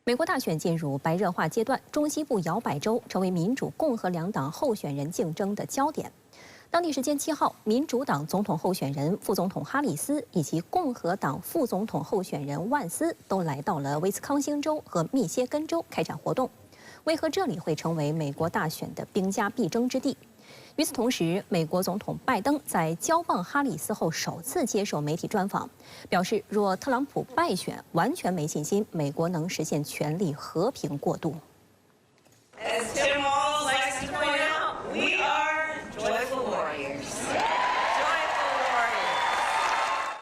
美国大选进入白热化阶段，中西部摇摆州成为民主、共和两党候选人竞争的焦点。当地时间7号，民主党总统候选人副总统哈里斯以及共和党副总统候选人万斯都来到了威斯康星州和密歇根州开展活动。为何这里会成为美国大选的兵家必争之地？与此同时，美国总统拜登在交棒哈里斯后首次接受媒体专访，表示若特朗普败选，完全没信心美国能实现权力和平过渡。As Tim Walz likes to point out, we are joyful warriors.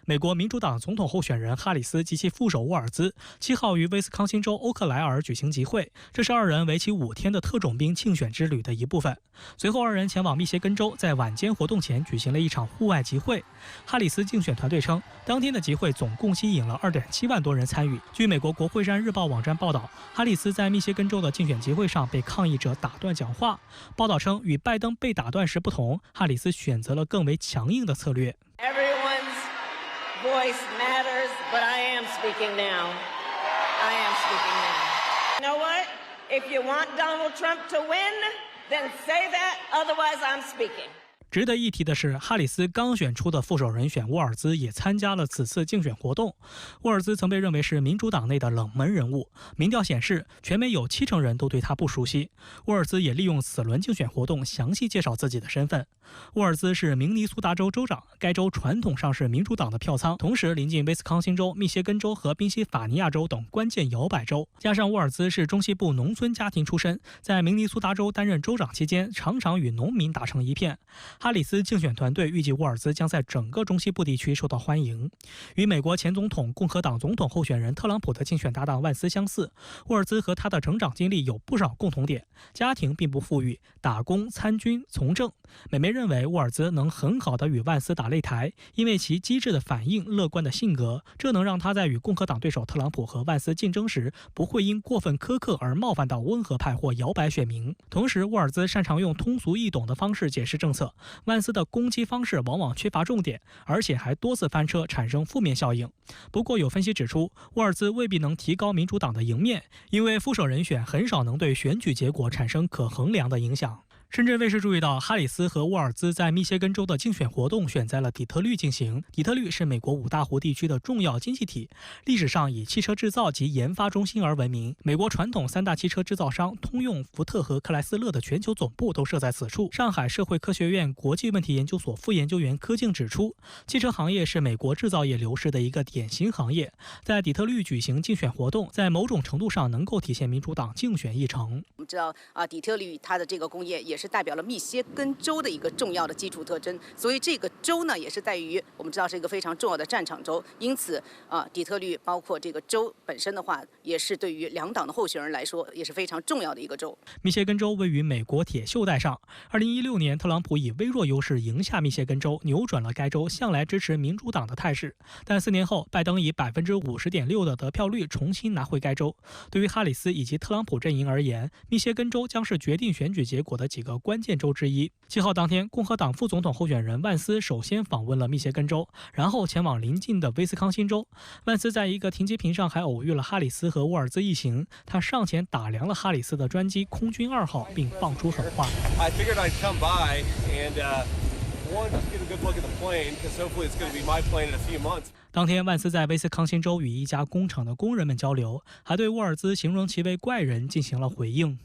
美国民主党总统候选人哈里斯及其副手沃尔兹7号于威斯康星州欧克莱尔举行集会，这是二人为期5天的特种兵竞选之旅的一部分。随后，二人前往密歇根州，在晚间活动前举行了一场户外集会。哈里斯竞选团队称，当天的集会总共吸引了2.7万多人参与。据美国国会山日报网站报道，哈里斯在密歇根州的竞选集会上被抗议者打断讲话。报道称，与拜登被打断时不同，哈里斯选择了更为强硬的策略。Voice matters, but I am speaking now. I am speaking now. You know what? If you want Donald Trump to win, then say that, otherwise I'm speaking. 值得一提的是，哈里斯刚选出的副手人选沃尔兹也参加了此次竞选活动。沃尔兹曾被认为是民主党内的冷门人物，民调显示，全美有70%人都对他不熟悉。沃尔兹也利用此轮竞选活动详细介绍自己的身份。沃尔兹是明尼苏达州州长，该州传统上是民主党的票仓，同时临近威斯康星州、密歇根州和宾夕法尼亚州等关键摇摆州。加上沃尔兹是中西部农村家庭出身，在明尼苏达州担任州长期间，常常与农民打成一片。哈里斯竞选团队预计沃尔兹将在整个中西部地区受到欢迎。与美国前总统共和党总统候选人特朗普的竞选搭档万斯相似，沃尔兹和他的成长经历有不少共同点：家庭并不富裕，打工、参军、从政。美媒认为沃尔兹能很好地与万斯打擂台，因为其机智的反应、乐观的性格，这能让他在与共和党对手特朗普和万斯竞争时，不会因过分苛刻而冒犯到温和派或摇摆选民。同时，沃尔兹擅长用通俗易懂的方式解释政策，万斯的攻击方式往往缺乏重点，而且还多次翻车，产生负面效应。不过，有分析指出，沃尔兹未必能提高民主党的赢面，因为副手人选很少能对选举结果产生可衡量的影响。深圳卫视注意到，哈里斯和沃尔兹在密歇根州的竞选活动选在了底特律进行。底特律是美国五大湖地区的重要经济体，历史上以汽车制造及研发中心而闻名。美国传统3大汽车制造商通用、福特和克莱斯勒的全球总部都设在此处。上海社会科学院国际问题研究所副研究员柯静指出，汽车行业是美国制造业流失的一个典型行业。在底特律举行竞选活动，在某种程度上能够体现民主党竞选议程。我们知道底特律它的这个工业也是代表了密歇根州的一个重要的基础特征，所以这个州呢也是在于我们知道是一个非常重要的战场州，因此底特律包括这个州本身的话，也是对于两党的候选人来说也是非常重要的一个州。密歇根州位于美国铁锈带上，2016年特朗普以微弱优势赢下密歇根州，扭转了该州向来支持民主党的态势。但4年后，拜登以50.6%的得票率重新拿回该州。对于哈里斯以及特朗普阵营而言，密歇根州将是决定选举结果的几个关键州之一。7号当天，共和党副总统候选人万斯首先访问了密歇根州，然后前往邻近的威斯康星州。万斯在一个停机坪上还偶遇了哈里斯和沃尔兹一行，他上前打量了哈里斯的专机空军2号，并放出狠话。当天，万斯在威斯康星州与一家工厂的工人们交流，还对沃尔兹形容其为怪人进行了回应。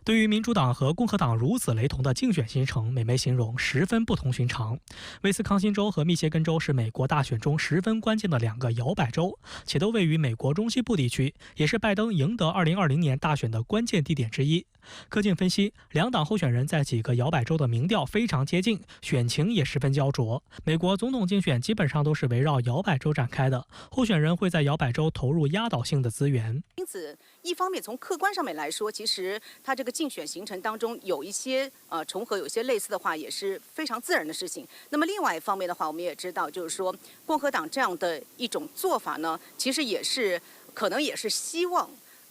对于民主党和共和党如此雷同的竞选行程，美媒形容十分不同寻常。威斯康星州和密歇根州是美国大选中十分关键的2个摇摆州，且都位于美国中西部地区，也是拜登赢得2020年大选的关键地点之一。柯静分析，两党候选人在几个摇摆州的民调非常接近，选情也十分焦灼。美国总统竞选基本上都是围绕摇摆州展开的，候选人会在摇摆州投入压倒性的资源。因此，一方面从客观上面来说，其实他这个竞选行程当中有一些重合，有一些类似的话，也是非常自然的事情。那么另外一方面的话，我们也知道，就是说共和党这样的一种做法呢，其实也是可能也是希望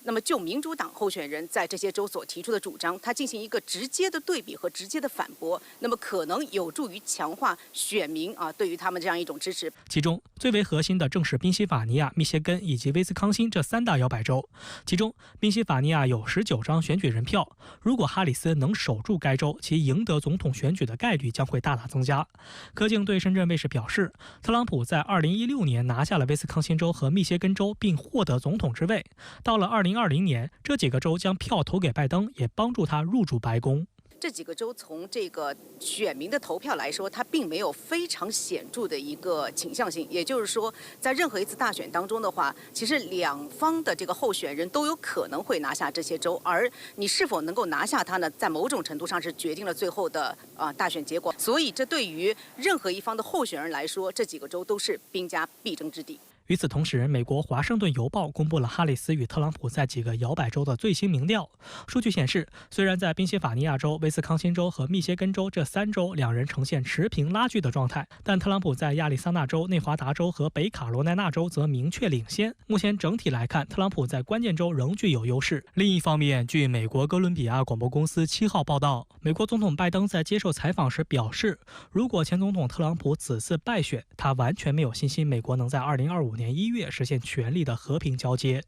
那么就民主党候选人在这些州所提出的主张，他进行一个直接的对比和直接的反驳，那么可能有助于强化选民对于他们这样一种支持。其中最为核心的正是宾夕法尼亚、密歇根以及威斯康星这3大摇摆州。其中，宾夕法尼亚有19张选举人票，如果哈里斯能守住该州，其赢得总统选举的概率将会大大增加。柯敬对深圳卫视表示，特朗普在2016年拿下了威斯康星州和密歇根州，并获得总统之位。到了2020年，这几个州将票投给拜登，也帮助他入主白宫。这几个州从这个选民的投票来说，它并没有非常显著的一个倾向性。也就是说，在任何一次大选当中的话，其实两方的这个候选人都有可能会拿下这些州，而你是否能够拿下它呢，在某种程度上是决定了最后的大选结果。所以，这对于任何一方的候选人来说，这几个州都是兵家必争之地。与此同时，美国《华盛顿邮报》公布了哈里斯与特朗普在几个摇摆州的最新民调。数据显示，虽然在宾夕法尼亚州、威斯康星州和密歇根州这3州两人呈现持平拉锯的状态，但特朗普在亚利桑那州、内华达州和北卡罗来纳州则明确领先。目前整体来看，特朗普在关键州仍具有优势。另一方面，据美国哥伦比亚广播公司7号报道，美国总统拜登在接受采访时表示，如果前总统特朗普此次败选，他完全没有信心美国能在2025年1月实现权力的和平交接。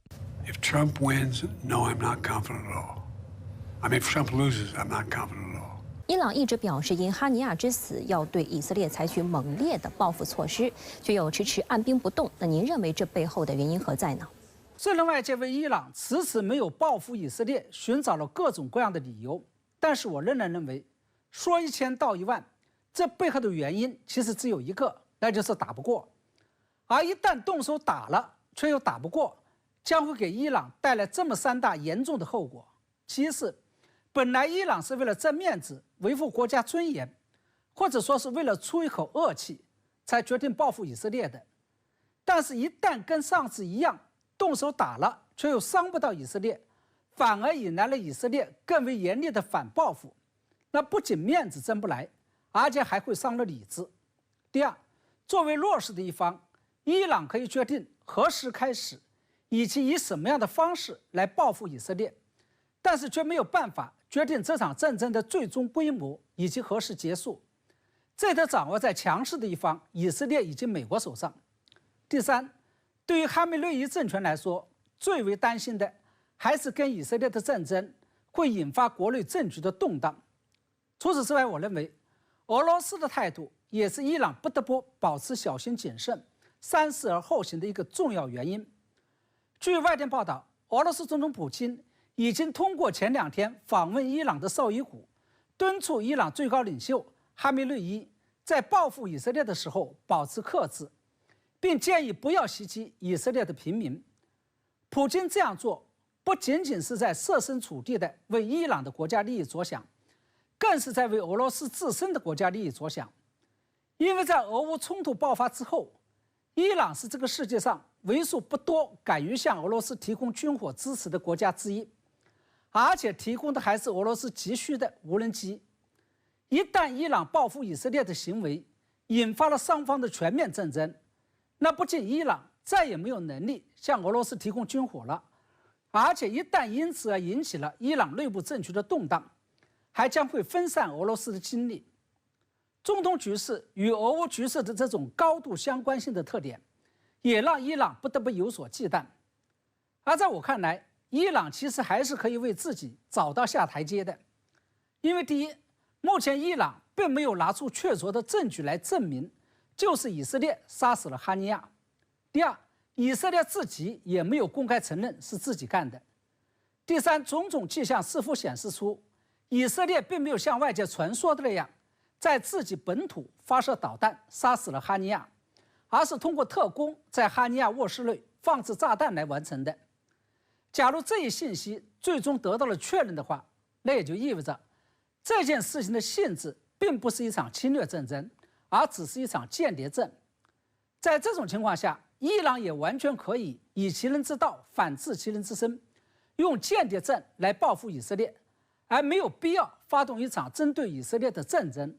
If Trump wins, no, I'm not confident at all. I mean, if Trump loses, I'm not confident at all. 伊朗一直表示因哈尼亚之死要对以色列采取猛烈的报复措施，却又迟迟按兵不动。那您认为这背后的原因何在呢？虽然外界为伊朗迟迟没有报复以色列寻找了各种各样的理由，但是我仍然认为，说1000道1万，这背后的原因其实只有一个，那就是打不过。而一旦动手打了，却又打不过，将会给伊朗带来这么3大严重的后果。其一是，本来伊朗是为了挣面子、维护国家尊严，或者说是为了出一口恶气，才决定报复以色列的。但是，一旦跟上次一样动手打了，却又伤不到以色列，反而引来了以色列更为严厉的反报复，那不仅面子挣不来，而且还会伤了理智。第二，作为弱势的一方，伊朗可以决定何时开始，以及以什么样的方式来报复以色列，但是却没有办法决定这场战争的最终规模以及何时结束。这都掌握在强势的一方以色列以及美国手上。第三，对于哈梅内伊政权来说，最为担心的还是跟以色列的战争会引发国内政局的动荡。除此之外，我认为俄罗斯的态度也是伊朗不得不保持小心谨慎、三思而后行的一个重要原因。据外电报道，俄罗斯总统普京已经通过前2天访问伊朗的绍伊古，敦促伊朗最高领袖哈梅内伊在报复以色列的时候保持克制，并建议不要袭击以色列的平民。普京这样做不仅仅是在设身处地的为伊朗的国家利益着想，更是在为俄罗斯自身的国家利益着想。因为在俄乌冲突爆发之后，伊朗是这个世界上为数不多敢于向俄罗斯提供军火支持的国家之一，而且提供的还是俄罗斯急需的无人机。一旦伊朗报复以色列的行为引发了双方的全面战争，那不仅伊朗再也没有能力向俄罗斯提供军火了，而且一旦因此而引起了伊朗内部政局的动荡，还将会分散俄罗斯的精力。中东局势与俄乌局势的这种高度相关性的特点，也让伊朗不得不有所忌惮。而在我看来，伊朗其实还是可以为自己找到下台阶的。因为第一，目前伊朗并没有拿出确凿的证据来证明就是以色列杀死了哈尼亚。第二，以色列自己也没有公开承认是自己干的。第三，种种迹象似乎显示出，以色列并没有像外界传说的那样，在自己本土发射导弹杀死了哈尼亚，而是通过特工在哈尼亚卧室内放置炸弹来完成的。假如这一信息最终得到了确认的话，那也就意味着这件事情的性质并不是一场侵略战争，而只是一场间谍战。在这种情况下，伊朗也完全可以以其人之道反治其人之身，用间谍战来报复以色列，而没有必要发动一场针对以色列的战争。